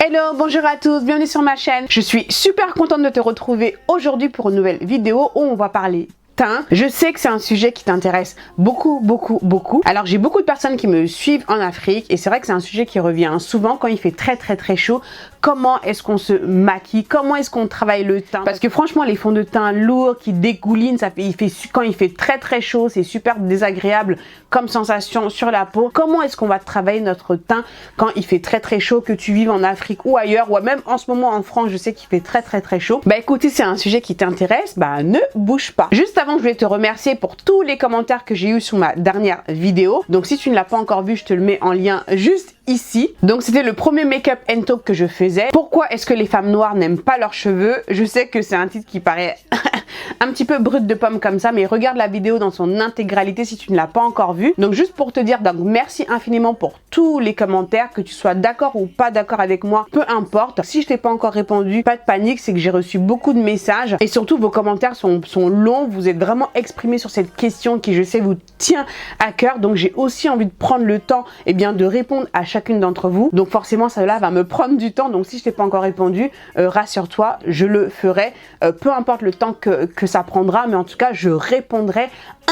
Hello, bonjour à tous, bienvenue sur ma chaîne. Je suis super contente de te retrouver aujourd'hui pour une nouvelle vidéo où on va parler teint. Je sais que c'est un sujet qui t'intéresse beaucoup. Alors j'ai beaucoup de personnes qui me suivent en Afrique et c'est vrai que c'est un sujet qui revient souvent quand il fait très chaud. Comment est-ce qu'on se maquille? Comment est-ce qu'on travaille le teint? Parce que franchement les fonds de teint lourds qui dégoulinent, quand il fait très chaud, c'est super désagréable comme sensation sur la peau. Comment est-ce qu'on va travailler notre teint quand il fait très chaud, que tu vives en Afrique ou ailleurs, ou même en ce moment en France, je sais qu'il fait très chaud. Bah écoutez, c'est un sujet qui t'intéresse, bah ne bouge pas. Juste avant, je voulais te remercier pour tous les commentaires que j'ai eu sur ma dernière vidéo. Donc si tu ne l'as pas encore vu, je te le mets en lien juste ici. Donc c'était le premier make-up and talk que je faisais. Pourquoi est-ce que les femmes noires n'aiment pas leurs cheveux? Je sais que c'est un titre qui paraît un petit peu brut de pomme comme ça, mais regarde la vidéo dans son intégralité si tu ne l'as pas encore vue. Donc juste pour te dire, donc merci infiniment pour tous les commentaires, que tu sois d'accord ou pas d'accord avec moi, peu importe. Si je t'ai pas encore répondu, pas de panique, c'est que j'ai reçu beaucoup de messages et surtout vos commentaires sont longs. Vous êtes vraiment exprimés sur cette question qui, je sais, vous tient à cœur. Donc j'ai aussi envie de prendre le temps de répondre à chacune d'entre vous. Donc forcément cela va me prendre du temps. Donc si je t'ai pas encore répondu, rassure-toi, je le ferai. Peu importe le temps que ça prendra, mais en tout cas je répondrai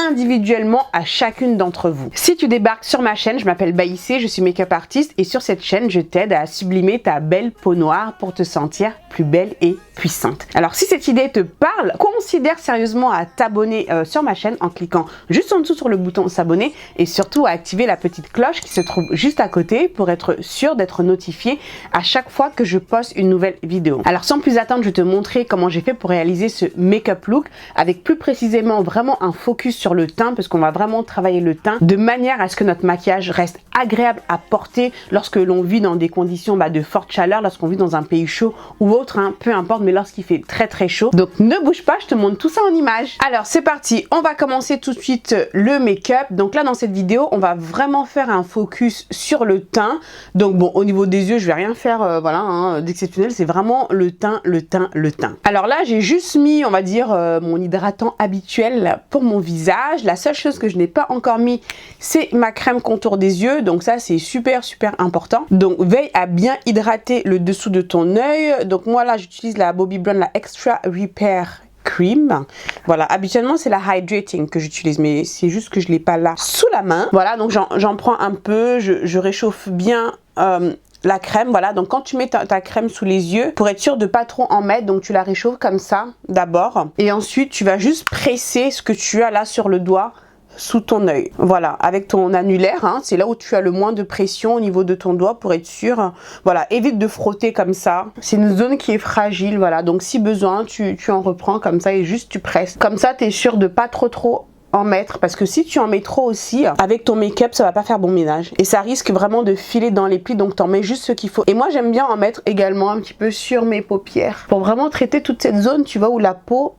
individuellement à chacune d'entre vous. Si tu débarques sur ma chaîne, je m'appelle Baïssé, je suis make-up artiste et sur cette chaîne je t'aide à sublimer ta belle peau noire pour te sentir plus belle et puissante. Alors si cette idée te parle, considère sérieusement à t'abonner sur ma chaîne en cliquant juste en dessous sur le bouton s'abonner et surtout à activer la petite cloche qui se trouve juste à côté pour être sûr d'être notifié à chaque fois que je poste une nouvelle vidéo. Alors sans plus attendre, je vais te montrer comment j'ai fait pour réaliser ce make-up look avec plus précisément vraiment un focus sur le teint parce qu'on va vraiment travailler le teint de manière à ce que notre maquillage reste agréable à porter lorsque l'on vit dans des conditions de forte chaleur, lorsqu'on vit dans un pays chaud ou autre, peu importe, mais lorsqu'il fait très chaud. Donc ne bouge pas, je te montre tout ça en image. Alors c'est parti, on va commencer tout de suite le make-up. Donc là dans cette vidéo, on va vraiment faire un focus sur le teint. Donc bon, au niveau des yeux, je vais rien faire d'exceptionnel, c'est vraiment le teint. Alors là, j'ai juste mis, on va dire, mon hydratant habituel pour mon visage. La seule chose que je n'ai pas encore mis, c'est ma crème contour des yeux. Donc ça, c'est super important. Donc veille à bien hydrater le dessous de ton œil. Donc moi là, j'utilise la Bobbi Brown, la Extra Repair Cream. Voilà, habituellement c'est la Hydrating que j'utilise, mais c'est juste que je l'ai pas là sous la main. Voilà, donc j'en prends un peu, je réchauffe bien la crème. Voilà, donc quand tu mets ta crème sous les yeux, pour être sûr de pas trop en mettre, donc tu la réchauffes comme ça d'abord et ensuite tu vas juste presser ce que tu as là sur le doigt sous ton œil. Voilà, avec ton annulaire, c'est là où tu as le moins de pression au niveau de ton doigt pour être sûr. Voilà, évite de frotter comme ça. C'est une zone qui est fragile, voilà. Donc si besoin, tu en reprends comme ça et juste tu presses. Comme ça, tu es sûr de pas trop en mettre, parce que si tu en mets trop aussi, avec ton make-up, ça va pas faire bon ménage. Et ça risque vraiment de filer dans les plis, donc t'en mets juste ce qu'il faut. Et moi, j'aime bien en mettre également un petit peu sur mes paupières, pour vraiment traiter toute cette zone, tu vois, où la peau,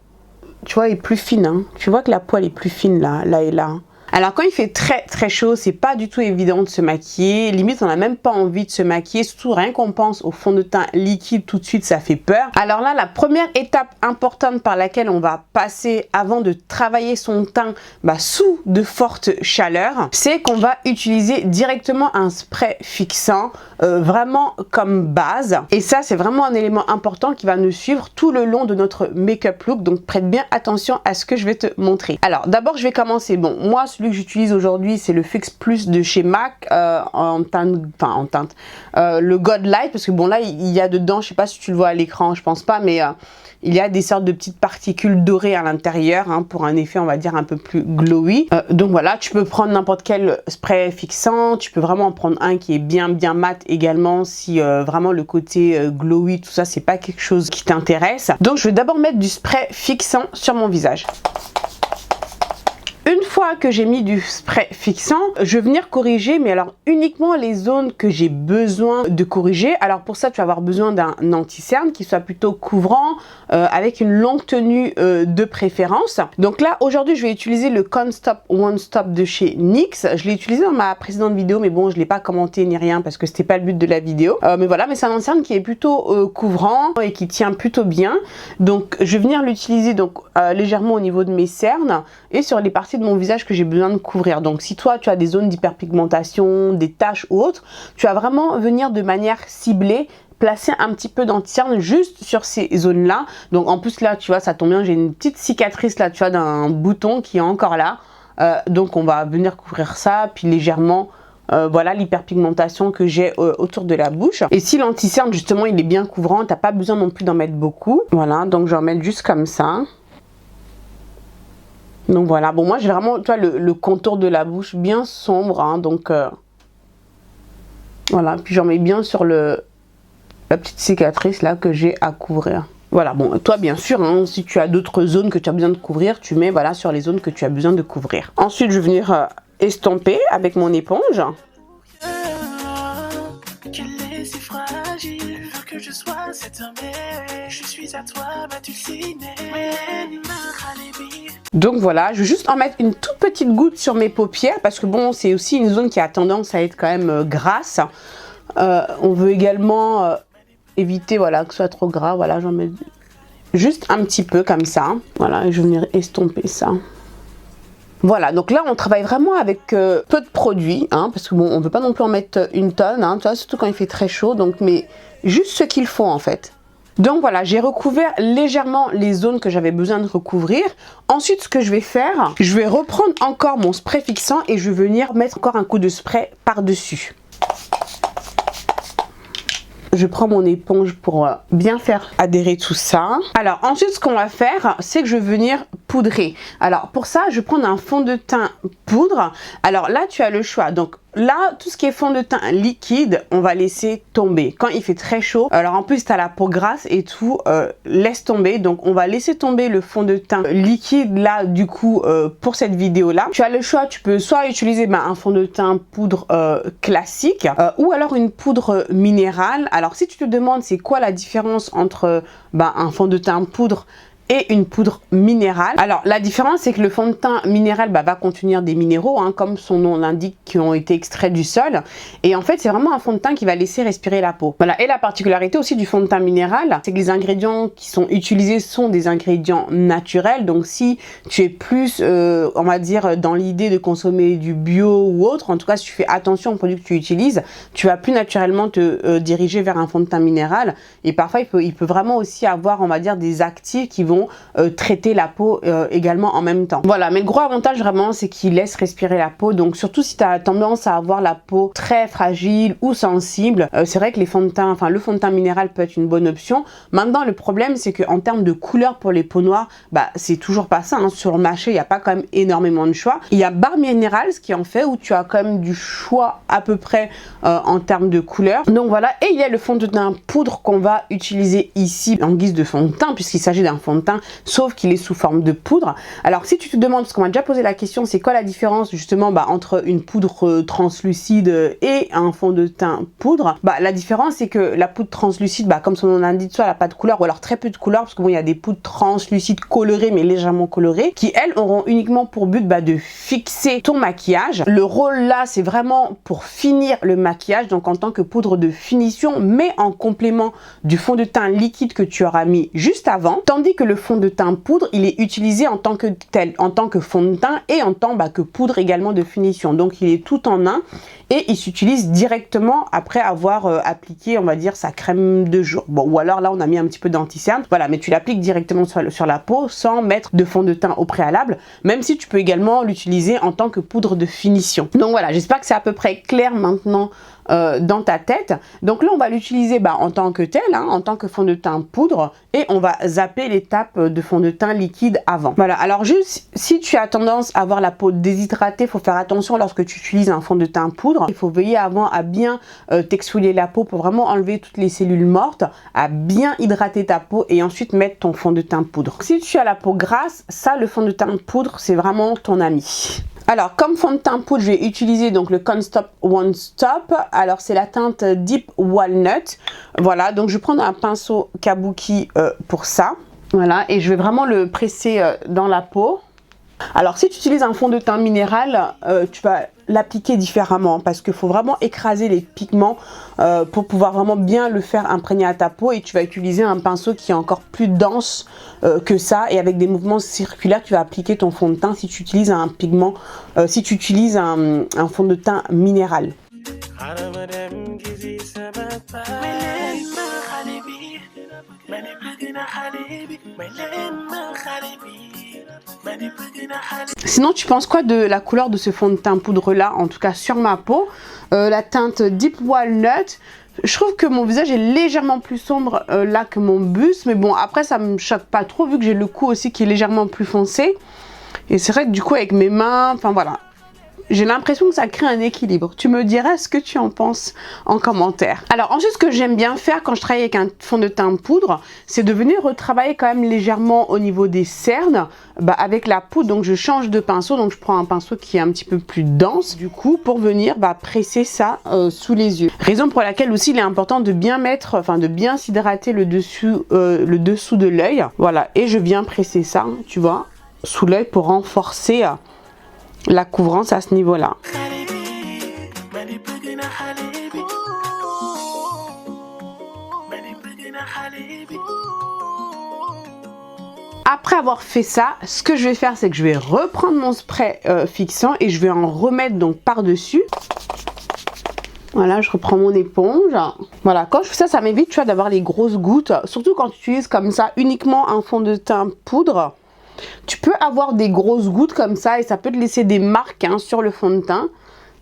tu vois, est plus fine. Tu vois que la peau, elle est plus fine là et là. Alors quand il fait très chaud, c'est pas du tout évident de se maquiller. Limite, on n'a même pas envie de se maquiller. Surtout, rien qu'on pense au fond de teint liquide tout de suite, ça fait peur. Alors là, la première étape importante par laquelle on va passer avant de travailler son teint sous de fortes chaleurs, c'est qu'on va utiliser directement un spray fixant, vraiment comme base. Et ça, c'est vraiment un élément important qui va nous suivre tout le long de notre make-up look. Donc prête bien attention à ce que je vais te montrer. Alors d'abord, je vais commencer. Bon, moi, celui que j'utilise aujourd'hui, c'est le Fix Plus de chez MAC en teinte, le God Light, parce que bon là il y a dedans, je sais pas si tu le vois à l'écran, je pense pas, mais il y a des sortes de petites particules dorées à l'intérieur pour un effet, on va dire, un peu plus glowy. Donc voilà, tu peux prendre n'importe quel spray fixant, tu peux vraiment en prendre un qui est bien mat également si vraiment le côté glowy, tout ça, c'est pas quelque chose qui t'intéresse. Donc je vais d'abord mettre du spray fixant sur mon visage. Une fois que j'ai mis du spray fixant, je vais venir corriger, mais alors uniquement les zones que j'ai besoin de corriger. Alors pour ça, tu vas avoir besoin d'un anti-cerne qui soit plutôt couvrant, avec une longue tenue de préférence. Donc là, aujourd'hui, je vais utiliser le Constop One Stop de chez NYX. Je l'ai utilisé dans ma précédente vidéo, mais bon, je ne l'ai pas commenté ni rien parce que c'était pas le but de la vidéo. Mais voilà, mais c'est un anti-cerne qui est plutôt couvrant et qui tient plutôt bien. Donc je vais venir l'utiliser légèrement au niveau de mes cernes et sur les parties de mon visage visage que j'ai besoin de couvrir. Donc si toi tu as des zones d'hyperpigmentation, des taches ou autres, tu vas vraiment venir de manière ciblée placer un petit peu d'anti-cerne juste sur ces zones là. Donc en plus là tu vois ça tombe bien, j'ai une petite cicatrice là tu vois d'un bouton qui est encore là, donc on va venir couvrir ça puis légèrement voilà l'hyperpigmentation que j'ai autour de la bouche. Et si l'anti-cerne justement il est bien couvrant, t'as pas besoin non plus d'en mettre beaucoup. Voilà, donc je vais en mettre juste comme ça. Donc voilà, bon moi j'ai vraiment tu vois le contour de la bouche bien sombre, hein, donc voilà, puis j'en mets bien sur la petite cicatrice là que j'ai à couvrir. Voilà, bon, toi bien sûr, hein, si tu as d'autres zones que tu as besoin de couvrir, tu mets voilà sur les zones que tu as besoin de couvrir. Ensuite, je vais venir estomper avec mon éponge. Donc voilà, je vais juste en mettre une toute petite goutte sur mes paupières parce que bon, c'est aussi une zone qui a tendance à être quand même grasse. On veut également éviter voilà que ce soit trop gras. Voilà, j'en mets juste un petit peu comme ça. Voilà, et je vais venir estomper ça. Voilà, donc là on travaille vraiment avec peu de produits, hein, parce que bon, on ne veut pas non plus en mettre une tonne, hein, tu vois, surtout quand il fait très chaud, donc mais juste ce qu'il faut en fait. Donc voilà, j'ai recouvert légèrement les zones que j'avais besoin de recouvrir. Ensuite, ce que je vais faire, je vais reprendre encore mon spray fixant et je vais venir mettre encore un coup de spray par-dessus. Je prends mon éponge pour bien faire adhérer tout ça. Alors ensuite ce qu'on va faire, c'est que je vais venir poudrer. Alors pour ça, je vais prendre un fond de teint poudre. Alors là, tu as le choix. Donc là, tout ce qui est fond de teint liquide, on va laisser tomber. Quand il fait très chaud, alors en plus tu as la peau grasse et tout, laisse tomber. Donc on va laisser tomber le fond de teint liquide là du coup pour cette vidéo là. Tu as le choix, tu peux soit utiliser un fond de teint poudre classique ou alors une poudre minérale. Alors si tu te demandes c'est quoi la différence entre un fond de teint poudre et une poudre minérale. Alors la différence c'est que le fond de teint minéral va contenir des minéraux, hein, comme son nom l'indique, qui ont été extraits du sol, et en fait c'est vraiment un fond de teint qui va laisser respirer la peau. Voilà, et la particularité aussi du fond de teint minéral, c'est que les ingrédients qui sont utilisés sont des ingrédients naturels. Donc si tu es plus on va dire dans l'idée de consommer du bio ou autre, en tout cas si tu fais attention aux produits que tu utilises, tu vas plus naturellement te diriger vers un fond de teint minéral. Et parfois il peut vraiment aussi avoir, on va dire, des actifs qui vont traiter la peau également en même temps. Voilà, mais le gros avantage vraiment c'est qu'il laisse respirer la peau. Donc surtout si tu as tendance à avoir la peau très fragile ou sensible, c'est vrai que les fonds de teint, le fond de teint minéral peut être une bonne option. Maintenant le problème c'est que en termes de couleur pour les peaux noires, c'est toujours pas ça, hein. Sur le marché il n'y a pas quand même énormément de choix. Il y a Bare Minerals qui en fait, où tu as quand même du choix à peu près en termes de couleur. Donc voilà, et il y a le fond de teint poudre qu'on va utiliser ici en guise de fond de teint, puisqu'il s'agit d'un fond de teint, sauf qu'il est sous forme de poudre. Alors si tu te demandes, parce qu'on m'a déjà posé la question, c'est quoi la différence justement entre une poudre translucide et un fond de teint poudre, la différence c'est que la poudre translucide, comme son nom l'indique, soit elle n'a pas de couleur ou alors très peu de couleur, parce que bon, il y a des poudres translucides colorées mais légèrement colorées qui elles auront uniquement pour but de fixer ton maquillage. Le rôle là c'est vraiment pour finir le maquillage, donc en tant que poudre de finition, mais en complément du fond de teint liquide que tu auras mis juste avant. Tandis que le fond de teint poudre, il est utilisé en tant que tel, en tant que fond de teint et en tant que poudre également de finition. Donc il est tout en un et il s'utilise directement après avoir appliqué, on va dire, sa crème de jour. Bon, ou alors là on a mis un petit peu d'anti-cerne, voilà, mais tu l'appliques directement sur la peau sans mettre de fond de teint au préalable, même si tu peux également l'utiliser en tant que poudre de finition. Donc voilà, j'espère que c'est à peu près clair maintenant dans ta tête. Donc là on va l'utiliser en tant que tel, hein, en tant que fond de teint poudre, et on va zapper l'étape de fond de teint liquide avant. Voilà, alors juste si tu as tendance à avoir la peau déshydratée, il faut faire attention lorsque tu utilises un fond de teint poudre. Il faut veiller avant à bien t'exfolier la peau pour vraiment enlever toutes les cellules mortes, à bien hydrater ta peau et ensuite mettre ton fond de teint poudre. Si tu as la peau grasse, ça, le fond de teint poudre, c'est vraiment ton ami. Alors comme fond de teint poudre, je vais utiliser donc le Constop One Stop. Alors c'est la teinte Deep Walnut. Voilà, donc je vais prendre un pinceau kabuki pour ça. Voilà, et je vais vraiment le presser dans la peau. Alors si tu utilises un fond de teint minéral, tu vas l'appliquer différemment parce qu'il faut vraiment écraser les pigments pour pouvoir vraiment bien le faire imprégner à ta peau, et tu vas utiliser un pinceau qui est encore plus dense que ça, et avec des mouvements circulaires tu vas appliquer ton fond de teint si tu utilises un pigment, si tu utilises un fond de teint minéral. Sinon, tu penses quoi de la couleur de ce fond de teint poudre là, en tout cas sur ma peau, la teinte Deep Walnut. Je trouve que mon visage est légèrement plus sombre là que mon buste, mais bon, après ça me choque pas trop vu que j'ai le cou aussi qui est légèrement plus foncé. Et c'est vrai que du coup avec mes mains, enfin voilà, j'ai l'impression que ça crée un équilibre. Tu me diras ce que tu en penses en commentaire. Alors ensuite, ce que j'aime bien faire quand je travaille avec un fond de teint poudre, c'est de venir retravailler quand même légèrement au niveau des cernes avec la poudre. Donc je change de pinceau, donc je prends un pinceau qui est un petit peu plus dense du coup pour venir presser ça sous les yeux. Raison pour laquelle aussi il est important de bien mettre, enfin de bien s'hydrater le dessous de l'œil. Voilà, et je viens presser ça, tu vois, sous l'œil pour renforcer la couvrance à ce niveau-là. Après avoir fait ça, ce que je vais faire, c'est que je vais reprendre mon spray fixant et je vais en remettre donc par-dessus. Voilà, je reprends mon éponge. Voilà, quand je fais ça, ça m'évite, tu vois, d'avoir les grosses gouttes. Surtout quand tu utilises comme ça uniquement un fond de teint poudre. Tu peux avoir des grosses gouttes comme ça et ça peut te laisser des marques sur le fond de teint.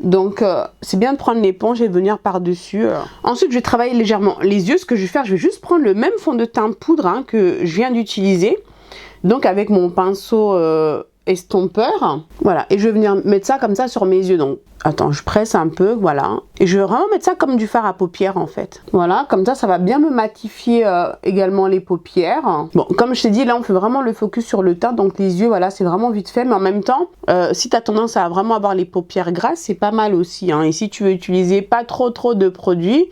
Donc c'est bien de prendre l'éponge et de venir par-dessus. Ensuite je vais travailler légèrement les yeux. Ce que je vais faire, je vais juste prendre le même fond de teint poudre que je viens d'utiliser. Donc avec mon pinceau estompeur. Voilà, et je vais venir mettre ça comme ça sur mes yeux. Donc attends, je presse un peu, voilà. Et je vais vraiment mettre ça comme du fard à paupières en fait. Voilà, comme ça va bien me matifier également les paupières. Bon, comme je t'ai dit, là on fait vraiment le focus sur le teint. Donc les yeux, voilà, c'est vraiment vite fait. Mais en même temps, si tu as tendance à vraiment avoir les paupières grasses, c'est pas mal aussi. Et si tu veux utiliser pas trop de produits,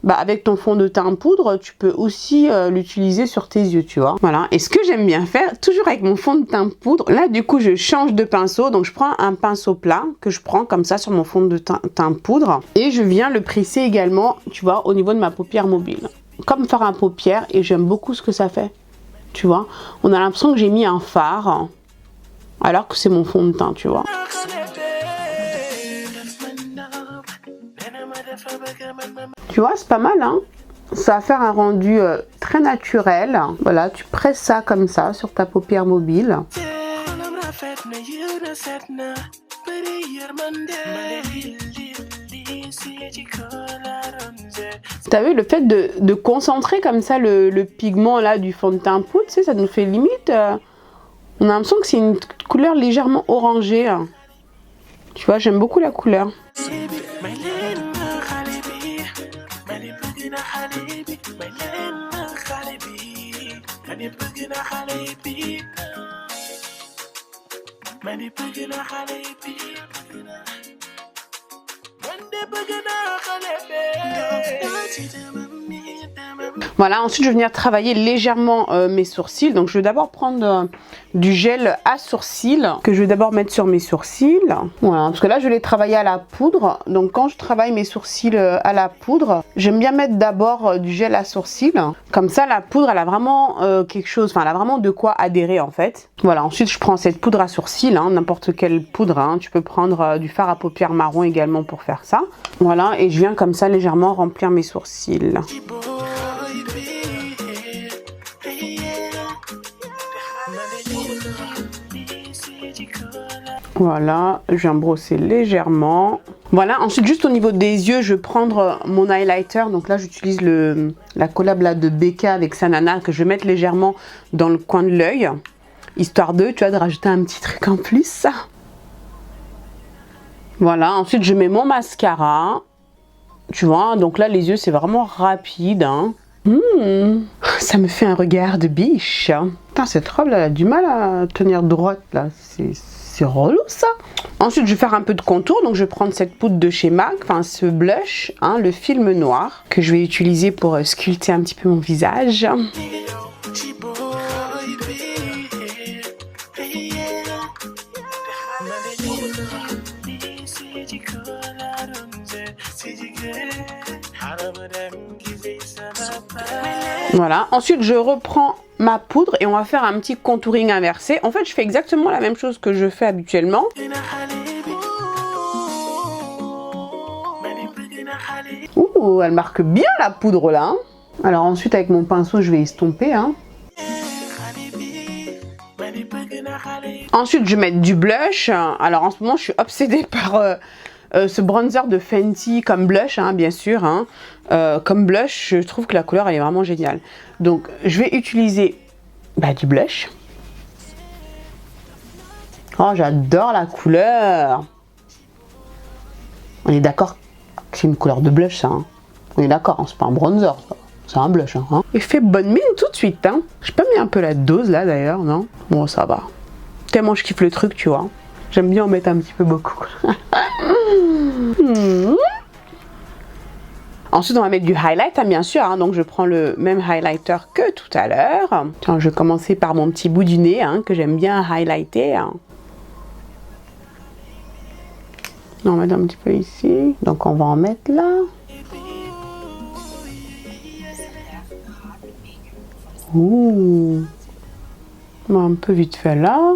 avec ton fond de teint poudre, tu peux aussi l'utiliser sur tes yeux, tu vois. Voilà, et ce que j'aime bien faire, toujours avec mon fond de teint poudre, là du coup je change de pinceau, donc je prends un pinceau plat que je prends comme ça sur mon fond de teint poudre et je viens le presser également, tu vois, au niveau de ma paupière mobile. Comme fard à paupières, et j'aime beaucoup ce que ça fait, tu vois. On a l'impression que j'ai mis un fard alors que c'est mon fond de teint, tu vois. Tu vois, c'est pas mal, hein. Ça va faire un rendu très naturel. Voilà, tu presses ça comme ça sur ta paupière mobile. T'as vu, le fait de concentrer comme ça le pigment là du fond de teint poudre, tu sais, ça nous fait limite... on a l'impression que c'est une couleur légèrement orangée. Tu vois, j'aime beaucoup la couleur. Voilà, ensuite je vais venir travailler légèrement mes sourcils. Donc je vais d'abord prendre du gel à sourcils que je vais d'abord mettre sur mes sourcils. Voilà, parce que là je vais les travailler à la poudre. Donc quand je travaille mes sourcils à la poudre, j'aime bien mettre d'abord du gel à sourcils. Comme ça la poudre elle a vraiment quelque chose, enfin elle a vraiment de quoi adhérer en fait. Voilà, ensuite je prends cette poudre à sourcils, n'importe quelle poudre. Tu peux prendre du fard à paupières marron également pour faire ça. Voilà, et je viens comme ça légèrement remplir mes sourcils. Voilà, je viens brosser légèrement. Voilà, ensuite juste au niveau des yeux, je vais prendre mon highlighter. Donc là, j'utilise la collab là, de Becca avec Sanana que je vais mettre légèrement dans le coin de l'œil. Histoire de, tu vois, de rajouter un petit truc en plus. Voilà, ensuite je mets mon mascara. Tu vois, donc là, les yeux, c'est vraiment rapide. Ça me fait un regard de biche. Putain, cette robe, là, elle a du mal à tenir droite, là. C'est relou, ça. Ensuite, je vais faire un peu de contour. Donc, je vais prendre cette poudre de chez MAC, enfin, ce blush, le film noir, que je vais utiliser pour sculpter un petit peu mon visage. Voilà, ensuite je reprends ma poudre et on va faire un petit contouring inversé. En fait, je fais exactement la même chose que je fais habituellement. Ouh, elle marque bien la poudre là. Alors ensuite avec mon pinceau, je vais estomper. Ensuite, je vais mettre du blush. Alors en ce moment, je suis obsédée par ce bronzer de Fenty comme blush, bien sûr. Comme blush, je trouve que la couleur, elle est vraiment géniale. Donc, je vais utiliser du blush. Oh, j'adore la couleur. On est d'accord que c'est une couleur de blush, ça. On est d'accord, c'est pas un bronzer, c'est un blush. Et fait bonne mine tout de suite. J'ai pas mis un peu la dose là d'ailleurs, non? Bon, ça va. Tellement je kiffe le truc, tu vois. J'aime bien en mettre un petit peu beaucoup. Ensuite, on va mettre du highlight, bien sûr. Donc, je prends le même highlighter que tout à l'heure. Tiens, je vais commencer par mon petit bout du nez, que j'aime bien highlighter. On va mettre un petit peu ici. Donc, on va en mettre là. Ouh. Un peu vite fait là.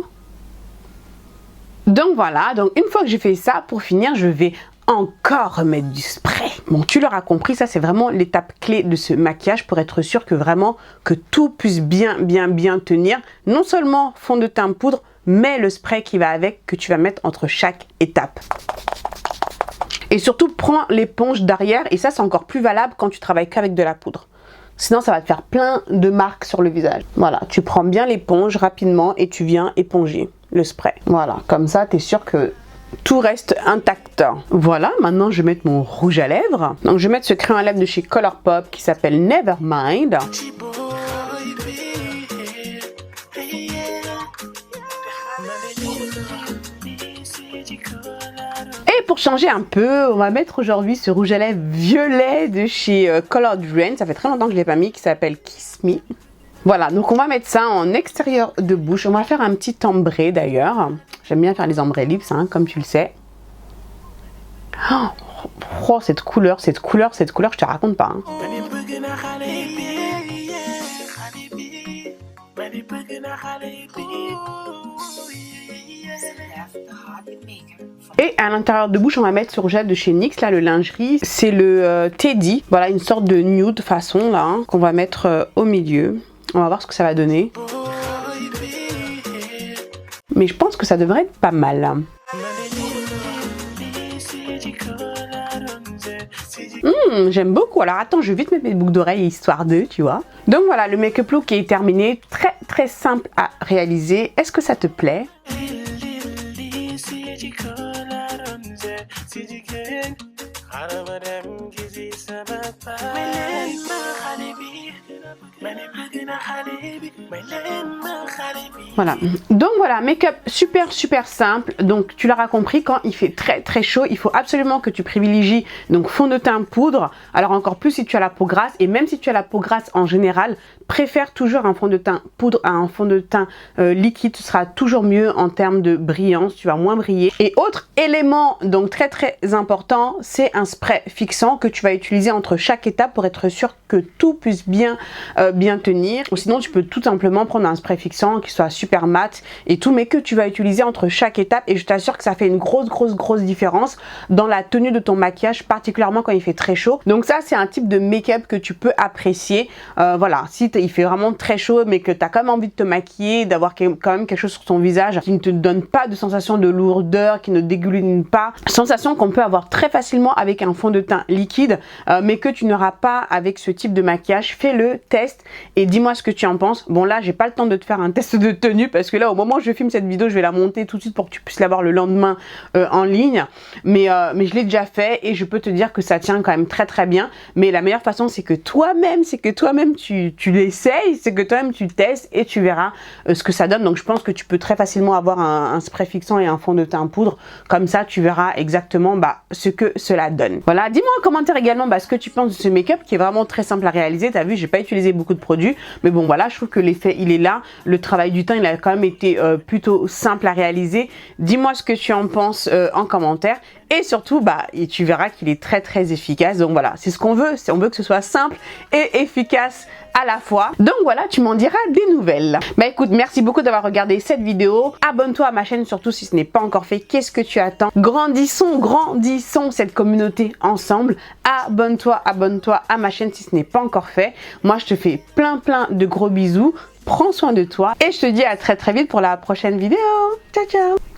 Donc voilà, donc une fois que j'ai fait ça, pour finir, je vais encore remettre du spray. Bon, tu l'auras compris, ça c'est vraiment l'étape clé de ce maquillage pour être sûr que vraiment que tout puisse bien tenir. Non seulement fond de teint poudre, mais le spray qui va avec, que tu vas mettre entre chaque étape. Et surtout, prends l'éponge derrière, et ça c'est encore plus valable quand tu travailles qu'avec de la poudre. Sinon, ça va te faire plein de marques sur le visage. Voilà, tu prends bien l'éponge rapidement et tu viens éponger le spray. Voilà, comme ça, tu es sûr que tout reste intact. Voilà, maintenant, je vais mettre mon rouge à lèvres. Donc, je vais mettre ce crayon à lèvres de chez Colourpop qui s'appelle Nevermind. Et pour changer un peu, on va mettre aujourd'hui ce rouge à lèvres violet de chez Colored Rain. Ça fait très longtemps que je ne l'ai pas mis, qui s'appelle Kiss Me. Voilà, donc on va mettre ça en extérieur de bouche. On va faire un petit ambré d'ailleurs. J'aime bien faire les ambrés lips, comme tu le sais. Oh, cette couleur, je te raconte pas. Et à l'intérieur de bouche, on va mettre ce rouge à lèvres de chez NYX, là, le lingerie. C'est le Teddy. Voilà, une sorte de nude façon, là, qu'on va mettre au milieu. On va voir ce que ça va donner. Mais je pense que ça devrait être pas mal. J'aime beaucoup. Alors attends, je vais vite mettre mes boucles d'oreilles histoire de, tu vois. Donc voilà, le make-up look est terminé. Très simple à réaliser. Est-ce que ça te plaît? Voilà, donc voilà, make-up super simple. Donc tu l'auras compris, quand il fait très chaud, il faut absolument que tu privilégies donc fond de teint poudre. Alors encore plus si tu as la peau grasse, et même si tu as la peau grasse en général, préfère toujours un fond de teint poudre à un fond de teint liquide. Ce sera toujours mieux en termes de brillance, tu vas moins briller. Et autre élément donc très important, c'est un spray fixant que tu vas utiliser entre chaque étape pour être sûr que tout puisse bien tenir. Ou sinon tu peux tout simplement prendre un spray fixant qui soit super mat et tout, mais que tu vas utiliser entre chaque étape, et je t'assure que ça fait une grosse différence dans la tenue de ton maquillage, particulièrement quand il fait très chaud. Donc ça, c'est un type de make-up que tu peux apprécier. Voilà, si il fait vraiment très chaud mais que tu as quand même envie de te maquiller, d'avoir quand même quelque chose sur ton visage qui ne te donne pas de sensation de lourdeur, qui ne dégouline pas, sensation qu'on peut avoir très facilement avec un fond de teint liquide, mais que tu n'auras pas avec ce type de maquillage, fais-le, teste et dis-moi ce que tu en penses. Bon, là j'ai pas le temps de te faire un test de tenue parce que là au moment où je filme cette vidéo, je vais la monter tout de suite pour que tu puisses la voir le lendemain en ligne, mais je l'ai déjà fait et je peux te dire que ça tient quand même très bien. Mais la meilleure façon, c'est que toi-même tu l'essayes, c'est que toi-même tu testes et tu verras ce que ça donne. Donc je pense que tu peux très facilement avoir un spray fixant et un fond de teint poudre, comme ça tu verras exactement ce que cela donne. Voilà, dis-moi en commentaire également ce que tu penses de ce make-up qui est vraiment très simple à réaliser. T'as vu, j'ai pas utilisé beaucoup de produits, mais bon voilà, je trouve que l'effet il est là. Le travail du teint il a quand même été plutôt simple à réaliser. Dis-moi ce que tu en penses en commentaire. et surtout et tu verras qu'il est très efficace. Donc voilà, c'est ce qu'on veut, on veut que ce soit simple et efficace à la fois. Donc voilà, tu m'en diras des nouvelles. Écoute, merci beaucoup d'avoir regardé cette vidéo. Abonne-toi à ma chaîne, surtout si ce n'est pas encore fait. Qu'est-ce que tu attends? Grandissons cette communauté ensemble. Abonne-toi à ma chaîne si ce n'est pas encore fait. Moi, je te fais plein de gros bisous. Prends soin de toi et je te dis à très vite pour la prochaine vidéo. Ciao, ciao!